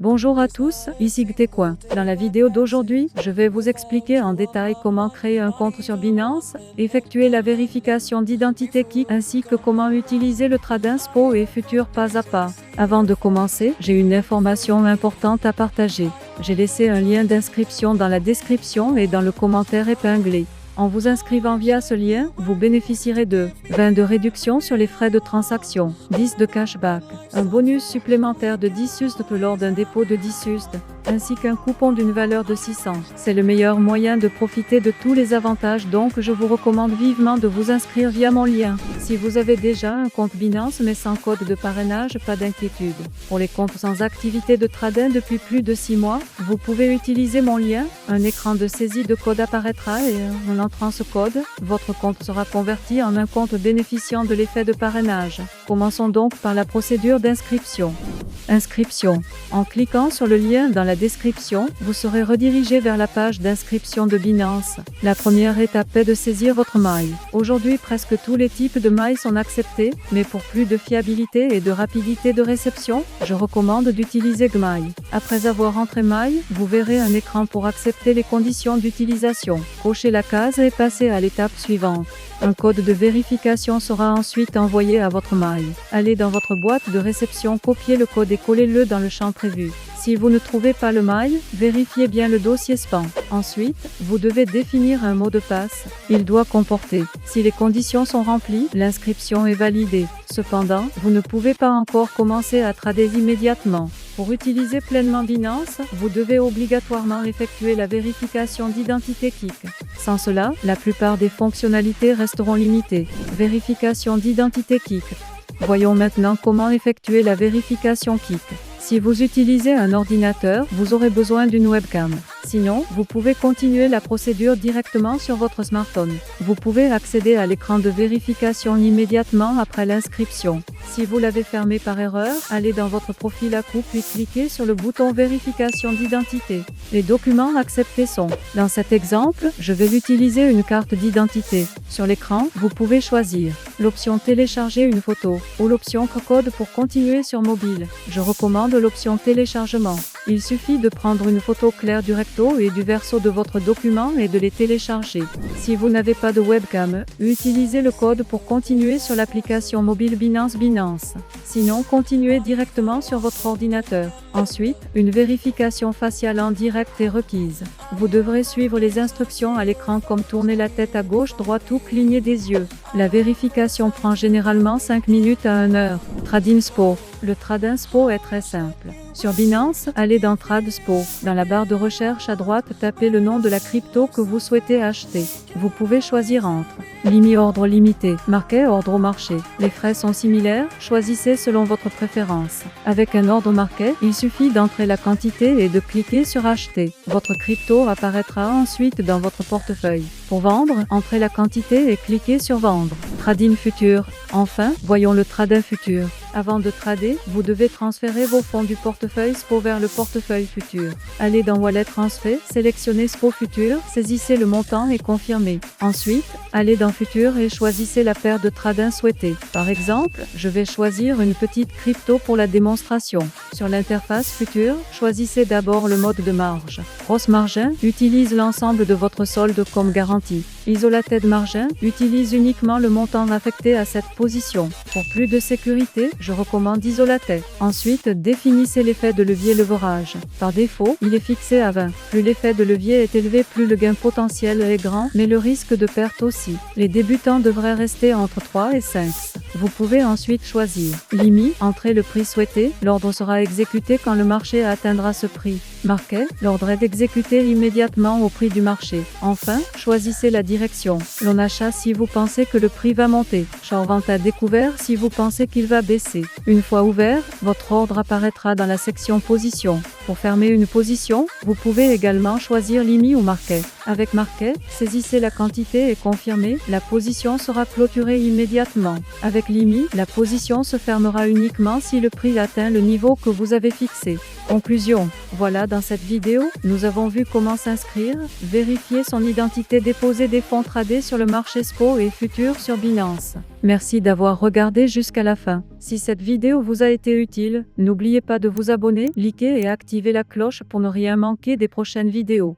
Bonjour à tous, ici Gtecoin. Dans la vidéo d'aujourd'hui, je vais vous expliquer en détail comment créer un compte sur Binance, effectuer la vérification d'identité Kik ainsi que comment utiliser le Tradinspo et Futur pas à pas. Avant de commencer, j'ai une information importante à partager. J'ai laissé un lien d'inscription dans la description et dans le commentaire épinglé. En vous inscrivant via ce lien, vous bénéficierez de 20 de réduction sur les frais de transaction, 10 de cashback, un bonus supplémentaire de 10 USD lors d'un dépôt de 10 USD, ainsi qu'un coupon d'une valeur de 600. C'est le meilleur moyen de profiter de tous les avantages, donc je vous recommande vivement de vous inscrire via mon lien. Si vous avez déjà un compte Binance mais sans code de parrainage, pas d'inquiétude. Pour les comptes sans activité de trading depuis plus de 6 mois, vous pouvez utiliser mon lien. Un écran de saisie de code apparaîtra et en entrant ce code, votre compte sera converti en un compte bénéficiant de l'effet de parrainage. Commençons donc par la procédure d'inscription. Inscription. En cliquant sur le lien dans la description, vous serez redirigé vers la page d'inscription de Binance. La première étape est de saisir votre maille. Aujourd'hui, presque tous les types de mailles sont acceptés, mais pour plus de fiabilité et de rapidité de réception, je recommande d'utiliser Gmail. Après avoir entré maille, vous verrez un écran pour accepter les conditions d'utilisation. Cochez la case et passez à l'étape suivante. Un code de vérification sera ensuite envoyé à votre maille. Allez dans votre boîte de réception, copiez le code et collez-le dans le champ prévu. Si vous ne trouvez pas le maille, vérifiez bien le dossier spam. Ensuite, vous devez définir un mot de passe. Il doit comporter. Si les conditions sont remplies, l'inscription est validée. Cependant, vous ne pouvez pas encore commencer à trader immédiatement. Pour utiliser pleinement Binance, vous devez obligatoirement effectuer la vérification d'identité Kik. Sans cela, la plupart des fonctionnalités resteront limitées. Vérification d'identité Kik. Voyons maintenant comment effectuer la vérification Kik. Si vous utilisez un ordinateur, vous aurez besoin d'une webcam. Sinon, vous pouvez continuer la procédure directement sur votre smartphone. Vous pouvez accéder à l'écran de vérification immédiatement après l'inscription. Si vous l'avez fermé par erreur, allez dans votre profil ACOU puis cliquez sur le bouton vérification d'identité. Les documents acceptés sont. Dans cet exemple, je vais utiliser une carte d'identité. Sur l'écran, vous pouvez choisir l'option télécharger une photo ou l'option code pour continuer sur mobile. Je recommande l'option téléchargement. Il suffit de prendre une photo claire du recto et du verso de votre document et de les télécharger. Si vous n'avez pas de webcam, utilisez le code pour continuer sur l'application mobile Binance. Sinon, continuez directement sur votre ordinateur. Ensuite, une vérification faciale en direct est requise. Vous devrez suivre les instructions à l'écran comme tourner la tête à gauche, droite ou cligner des yeux. La vérification prend généralement 5 minutes à 1 heure. Tradinspo. Le Tradinspo est très simple. Sur Binance, allez dans Tradinspo. Dans la barre de recherche à droite, tapez le nom de la crypto que vous souhaitez acheter. Vous pouvez choisir entre Limi ordre limité, marqué ordre au marché. Les frais sont similaires, choisissez selon votre préférence. Avec un ordre marqué, il suffit d'entrer la quantité et de cliquer sur acheter. Votre crypto apparaîtra ensuite dans votre portefeuille. Pour vendre, entrez la quantité et cliquez sur vendre. Trading futur. Enfin, voyons le trading futur. Avant de trader, vous devez transférer vos fonds du portefeuille SPO vers le portefeuille futur. Allez dans Wallet Transfer, sélectionnez SPO futur, saisissez le montant et confirmez. Ensuite, allez dans Futur et choisissez la paire de trading souhaitée. Par exemple, je vais choisir une petite crypto pour la démonstration. Sur l'interface Futur, choisissez d'abord le mode de marge. Gross Margin utilise l'ensemble de votre solde comme garantie. Isolated Margin utilise uniquement le montant affecté à cette position. Pour plus de sécurité, je recommande Isolated. Ensuite, définissez l'effet de levier leverage. Par défaut, il est fixé à 20. Plus l'effet de levier est élevé, plus le gain potentiel est grand, mais le risque de perte aussi. Les débutants devraient rester entre 3 et 5. Vous pouvez ensuite choisir Limi, entrez le prix souhaité, l'ordre sera exécuté quand le marché atteindra ce prix. Marqué, l'ordre est exécuté immédiatement au prix du marché. Enfin, choisissez la direction. L'on achète si vous pensez que le prix va monter. Short vente à découvert si vous pensez qu'il va baisser. Une fois ouvert, votre ordre apparaîtra dans la section position. Pour fermer une position, vous pouvez également choisir Limi ou Marqué. Avec Marqué, saisissez la quantité et confirmez, la position sera clôturée immédiatement. Avec Limi, la position se fermera uniquement si le prix atteint le niveau que vous avez fixé. Conclusion. Voilà dans cette vidéo, nous avons vu comment s'inscrire, vérifier son identité, déposer des fonds tradés sur le marché SPO et futurs sur Binance. Merci d'avoir regardé jusqu'à la fin. Si cette vidéo vous a été utile, n'oubliez pas de vous abonner, liker et activer la cloche pour ne rien manquer des prochaines vidéos.